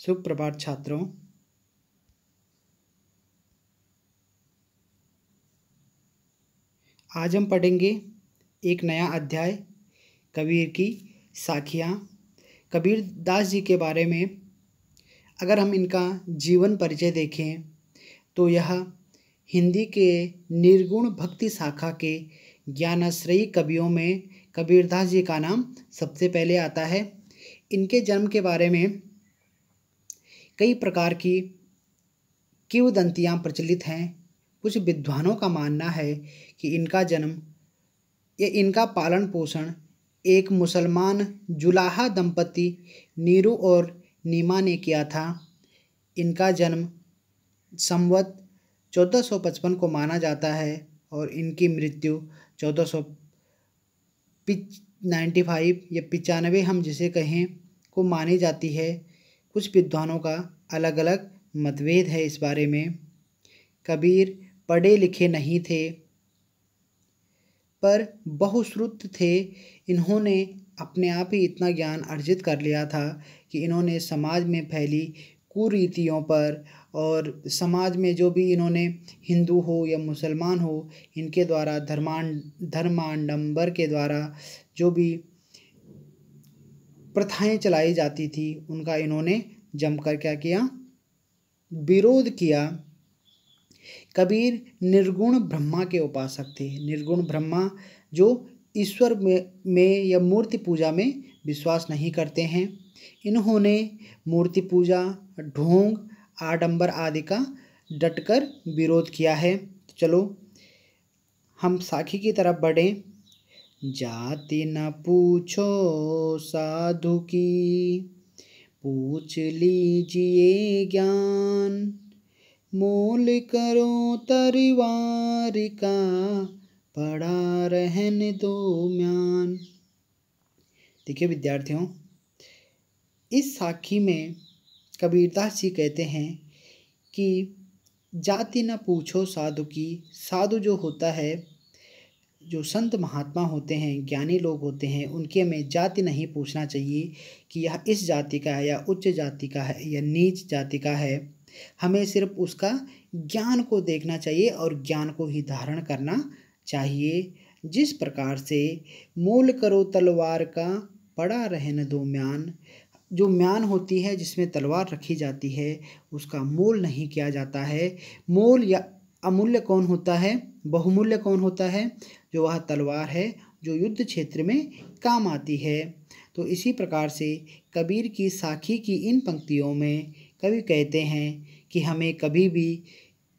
सुप्रभात छात्रों। आज हम पढ़ेंगे एक नया अध्याय कबीर की साखियाँ। कबीर दास जी के बारे में अगर हम इनका जीवन परिचय देखें तो यह हिंदी के निर्गुण भक्ति शाखा के ज्ञानाश्रयी कवियों में कबीरदास जी का नाम सबसे पहले आता है। इनके जन्म के बारे में कई प्रकार की किंवदंतियाँ प्रचलित हैं। कुछ विद्वानों का मानना है कि इनका जन्म या इनका पालन पोषण एक मुसलमान जुलाहा दंपति नीरू और नीमा ने किया था। इनका जन्म संवत 1455 को माना जाता है और इनकी मृत्यु 1495 या 95 हम जिसे कहें को मानी जाती है। कुछ विद्वानों का अलग अलग मतभेद है इस बारे में। कबीर पढ़े लिखे नहीं थे पर बहुश्रुत थे। इन्होंने अपने आप ही इतना ज्ञान अर्जित कर लिया था कि इन्होंने समाज में फैली कुरीतियों पर और समाज में जो भी इन्होंने हिंदू हो या मुसलमान हो इनके द्वारा धर्माडंबर के द्वारा जो भी प्रथाएं चलाई जाती थी उनका इन्होंने जमकर क्या किया, विरोध किया। कबीर निर्गुण ब्रह्मा के उपासक थे। निर्गुण ब्रह्मा जो ईश्वर में या मूर्ति पूजा में विश्वास नहीं करते हैं। इन्होंने मूर्ति पूजा, ढोंग, आडंबर आदि का डटकर विरोध किया है। तो चलो हम साखी की तरफ बढ़ें। जाति न पूछो साधु की, पूछ लीजिए ज्ञान, मोल करो तलवार का, पड़ा रहन दो म्यान। देखिए विद्यार्थियों, इस साखी में कबीरदास जी कहते हैं कि जाति न पूछो साधु की। साधु जो होता है, जो संत महात्मा होते हैं, ज्ञानी लोग होते हैं, उनके हमें जाति नहीं पूछना चाहिए कि यह इस जाति का है या उच्च जाति का है या नीच जाति का है। हमें सिर्फ उसका ज्ञान को देखना चाहिए और ज्ञान को ही धारण करना चाहिए। जिस प्रकार से मोल करो तलवार का, पड़ा रहने दो म्यान। जो म्यान होती है जिसमें तलवार रखी जाती है उसका मोल नहीं किया जाता है। मोल या अमूल्य कौन होता है, बहुमूल्य कौन होता है? जो वह तलवार है जो युद्ध क्षेत्र में काम आती है। तो इसी प्रकार से कबीर की साखी की इन पंक्तियों में कवि कहते हैं कि हमें कभी भी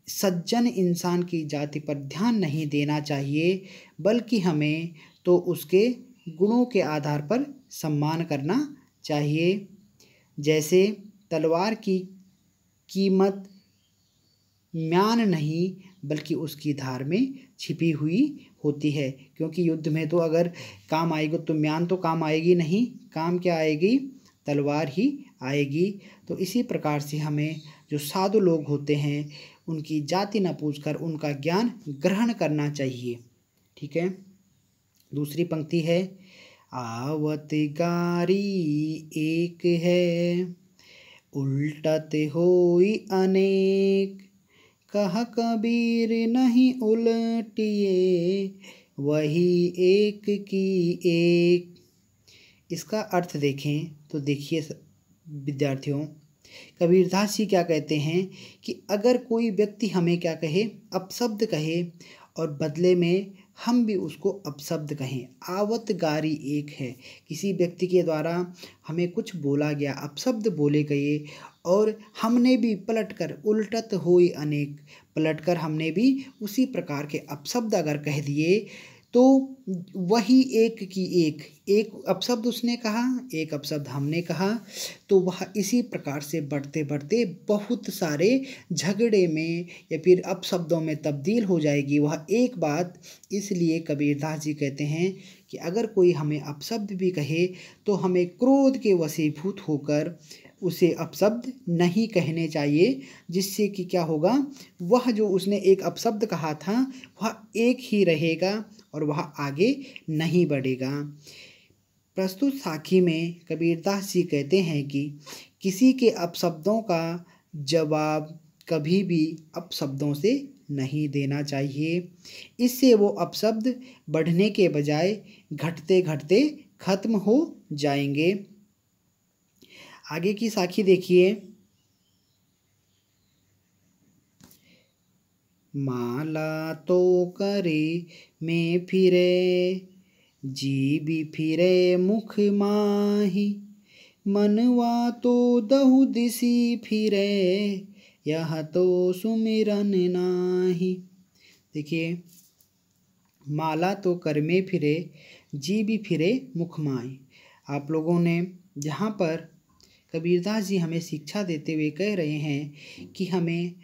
सज्जन इंसान की जाति पर ध्यान नहीं देना चाहिए, बल्कि हमें तो उसके गुणों के आधार पर सम्मान करना चाहिए। जैसे तलवार की कीमत म्यान नहीं बल्कि उसकी धार में छिपी हुई होती है, क्योंकि युद्ध में तो अगर काम आएगी तो म्यान तो काम आएगी नहीं, काम क्या आएगी? तलवार ही आएगी। तो इसी प्रकार से हमें जो साधु लोग होते हैं उनकी जाति न पूछकर उनका ज्ञान ग्रहण करना चाहिए। ठीक है। दूसरी पंक्ति है, आवत गारी एक है, उल्टत होई अनेक, कहा कबीर नहीं उलटिए, वही एक की एक। इसका अर्थ देखें तो देखिए विद्यार्थियों, कबीरदास जी क्या कहते हैं कि अगर कोई व्यक्ति हमें क्या कहे, अपशब्द कहे और बदले में हम भी उसको अपशब्द कहें। आवत गारी एक है, किसी व्यक्ति के द्वारा हमें कुछ बोला गया, अपशब्द बोले गए और हमने भी पलटकर, उल्टत होई अनेक, पलटकर हमने भी उसी प्रकार के अपशब्द अगर कह दिए तो वही एक की एक अपशब्द उसने कहा, एक अपशब्द हमने कहा, तो वह इसी प्रकार से बढ़ते बढ़ते बहुत सारे झगड़े में या फिर अपशब्दों में तब्दील हो जाएगी वह एक बात। इसलिए कबीरदास जी कहते हैं कि अगर कोई हमें अपशब्द भी कहे तो हमें क्रोध के वशीभूत होकर उसे अपशब्द नहीं कहने चाहिए, जिससे कि क्या होगा, वह जो उसने एक अपशब्द कहा था वह एक ही रहेगा और वह आगे नहीं बढ़ेगा। प्रस्तुत साखी में कबीरदास जी कहते हैं कि किसी के अपशब्दों का जवाब कभी भी अपशब्दों से नहीं देना चाहिए। इससे वो अपशब्द बढ़ने के बजाय घटते घटते खत्म हो जाएंगे। आगे की साखी देखिए। माला तो करे में फिरे, जीभी फिरे मुख माही। मनवा तो दहु दिसी फिरे, यह तो सुमिरन नाही। देखिए, माला तो कर में फिरे, जीभी फिरे मुख माही। आप लोगों ने जहाँ पर कबीरदास जी हमें शिक्षा देते हुए कह रहे हैं कि हमें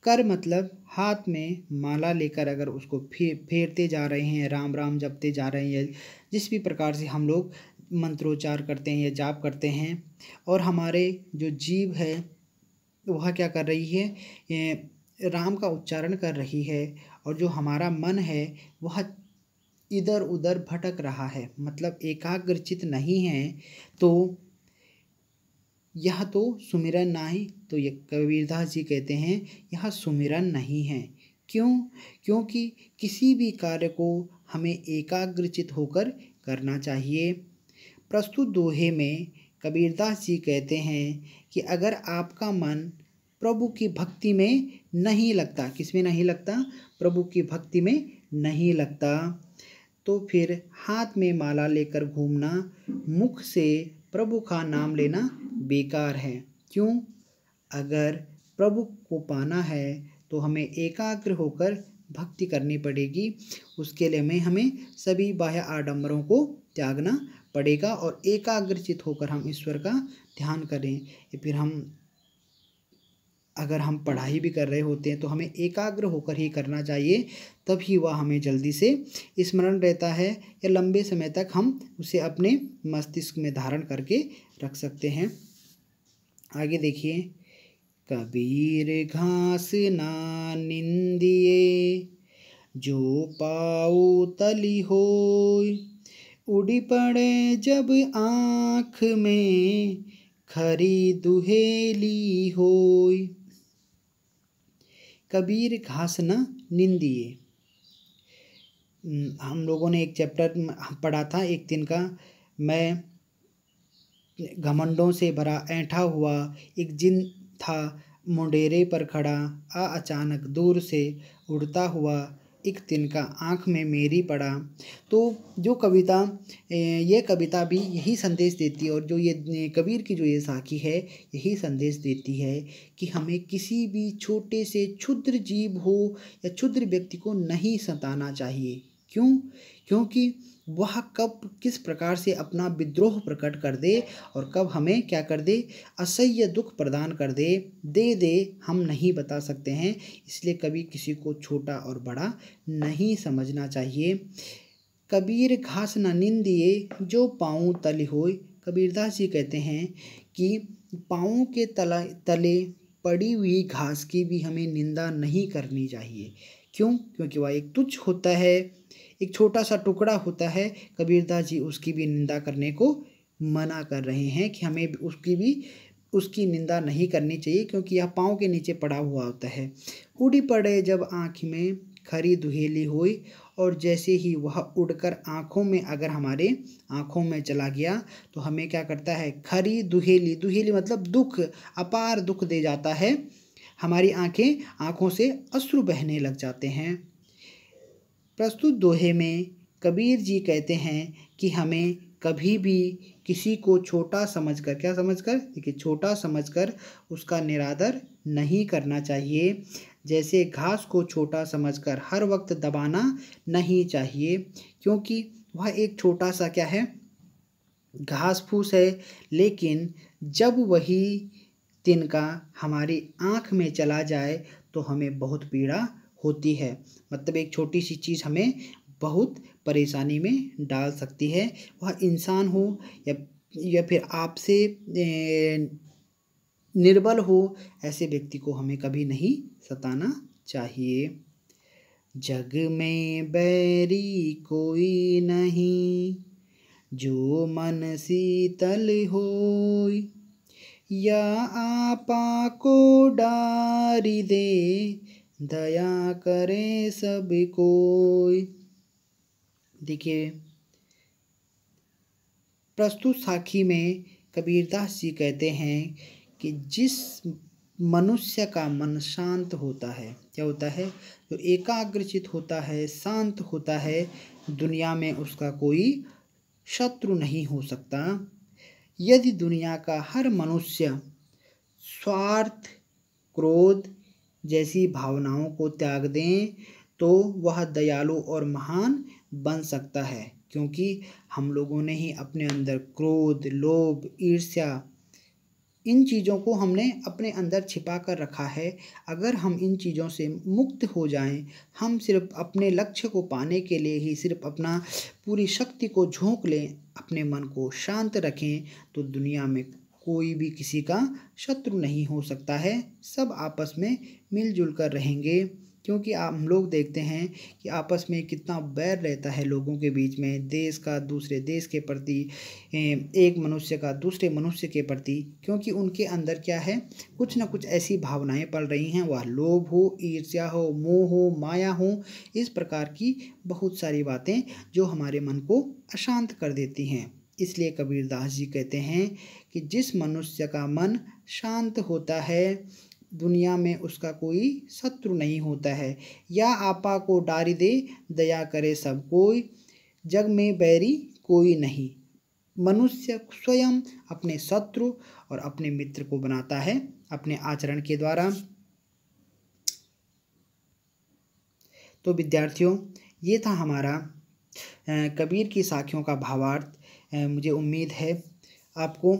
कर मतलब हाथ में माला लेकर अगर उसको फेरते जा रहे हैं, राम राम जपते जा रहे हैं, जिस भी प्रकार से हम लोग मंत्रोच्चार करते हैं या जाप करते हैं, और हमारे जो जीभ है वह क्या कर रही है, राम का उच्चारण कर रही है, और जो हमारा मन है वह इधर उधर भटक रहा है, मतलब एकाग्रचित नहीं है, तो यह तो सुमिरन नाही। तो ये कबीरदास जी कहते हैं यह सुमिरन नहीं है। क्यों? क्योंकि किसी भी कार्य को हमें एकाग्रचित होकर करना चाहिए। प्रस्तुत दोहे में कबीरदास जी कहते हैं कि अगर आपका मन प्रभु की भक्ति में नहीं लगता, किसमें नहीं लगता? प्रभु की भक्ति में नहीं लगता, तो फिर हाथ में माला लेकर घूमना, मुख से प्रभु का नाम लेना बेकार है। क्यों? अगर प्रभु को पाना है तो हमें एकाग्र होकर भक्ति करनी पड़ेगी। उसके लिए हमें सभी बाह्य आडंबरों को त्यागना पड़ेगा और एकाग्रचित होकर हम ईश्वर का ध्यान करें। या फिर अगर हम पढ़ाई भी कर रहे होते हैं तो हमें एकाग्र होकर ही करना चाहिए, तभी वह हमें जल्दी से स्मरण रहता है या लंबे समय तक हम उसे अपने मस्तिष्क में धारण करके रख सकते हैं। आगे देखिए। कबीर घास ना निंदिए, जो पाऊ तली होय। उड़ी पड़े जब आँख में, खरी दुहेली होय। कबीर घास न निंदिए। हम लोगों ने एक चैप्टर पढ़ा था एक दिन का। मैं घमंडों से भरा ऐंठा हुआ एक जिन था मुंडेरे पर खड़ा, अचानक दूर से उड़ता हुआ एक तिनका आँख में मेरी पड़ा। तो जो कविता, ये कविता भी यही संदेश देती है, और जो ये कबीर की जो ये साखी है यही संदेश देती है कि हमें किसी भी छोटे से क्षुद्र जीव हो या क्षुद्र व्यक्ति को नहीं सताना चाहिए। क्यों? क्योंकि वह कब किस प्रकार से अपना विद्रोह प्रकट कर दे और कब हमें क्या कर दे, असह्य दुख प्रदान कर दे हम नहीं बता सकते हैं। इसलिए कभी किसी को छोटा और बड़ा नहीं समझना चाहिए। कबीर घास न निंदिए, जो पाँव तले होय। कबीरदास जी कहते हैं कि पाँव के तले पड़ी हुई घास की भी हमें निंदा नहीं करनी चाहिए। क्यों? क्योंकि वह एक तुच्छ होता है, एक छोटा सा टुकड़ा होता है। कबीरदास जी उसकी भी निंदा करने को मना कर रहे हैं कि हमें उसकी निंदा नहीं करनी चाहिए, क्योंकि यह पाँव के नीचे पड़ा हुआ होता है। उड़ी पड़े जब आँख में, खरी दुहेली होई। और जैसे ही वह उड़कर आँखों में, अगर हमारे आँखों में चला गया तो हमें क्या करता है, खरी दुहेली, दुहेली मतलब दुख, अपार दुख दे जाता है। हमारी आँखों से अश्रु बहने लग जाते हैं। प्रस्तुत दोहे में कबीर जी कहते हैं कि हमें कभी भी किसी को छोटा समझकर, क्या समझकर, देखिए, छोटा समझकर उसका निरादर नहीं करना चाहिए। जैसे घास को छोटा समझकर हर वक्त दबाना नहीं चाहिए, क्योंकि वह एक छोटा सा क्या है, घास फूस है। लेकिन जब वही तिनका हमारी आँख में चला जाए तो हमें बहुत पीड़ा होती है। मतलब एक छोटी सी चीज़ हमें बहुत परेशानी में डाल सकती है। वह इंसान हो या फिर आपसे निर्बल हो, ऐसे व्यक्ति को हमें कभी नहीं सताना चाहिए। जग में बैरी कोई नहीं, जो मन शीतल होय। या आपा को डारी दे, दया करे सब कोई। देखिए, प्रस्तुत साखी में कबीरदास जी कहते हैं कि जिस मनुष्य का मन शांत होता है, क्या होता है, जो एकाग्रचित होता है, शांत होता है, दुनिया में उसका कोई शत्रु नहीं हो सकता। यदि दुनिया का हर मनुष्य स्वार्थ, क्रोध जैसी भावनाओं को त्याग दें तो वह दयालु और महान बन सकता है, क्योंकि हम लोगों ने ही अपने अंदर क्रोध, लोभ, ईर्ष्या, इन चीज़ों को हमने अपने अंदर छिपा कर रखा है। अगर हम इन चीज़ों से मुक्त हो जाएं, हम सिर्फ अपने लक्ष्य को पाने के लिए ही सिर्फ अपना पूरी शक्ति को झोंक लें, अपने मन को शांत रखें, तो दुनिया में कोई भी किसी का शत्रु नहीं हो सकता है। सब आपस में मिलजुल कर रहेंगे, क्योंकि हम लोग देखते हैं कि आपस में कितना बैर रहता है लोगों के बीच में, देश का दूसरे देश के प्रति, एक मनुष्य का दूसरे मनुष्य के प्रति, क्योंकि उनके अंदर क्या है, कुछ न कुछ ऐसी भावनाएं पल रही हैं, वह लोभ हो, ईर्ष्या हो, मोह हो, माया हो, इस प्रकार की बहुत सारी बातें जो हमारे मन को अशांत कर देती हैं। इसलिए कबीरदास जी कहते हैं कि जिस मनुष्य का मन शांत होता है, दुनिया में उसका कोई शत्रु नहीं होता है। या आपा को डारी दे, दया करे सब कोई, जग में बैरी कोई नहीं। मनुष्य स्वयं अपने शत्रु और अपने मित्र को बनाता है अपने आचरण के द्वारा। तो विद्यार्थियों, ये था हमारा कबीर की साखियों का भावार्थ। मुझे उम्मीद है आपको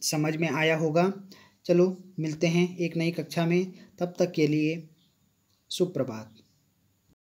समझ में आया होगा। चलो मिलते हैं एक नई कक्षा में, तब तक के लिए शुभ प्रभात।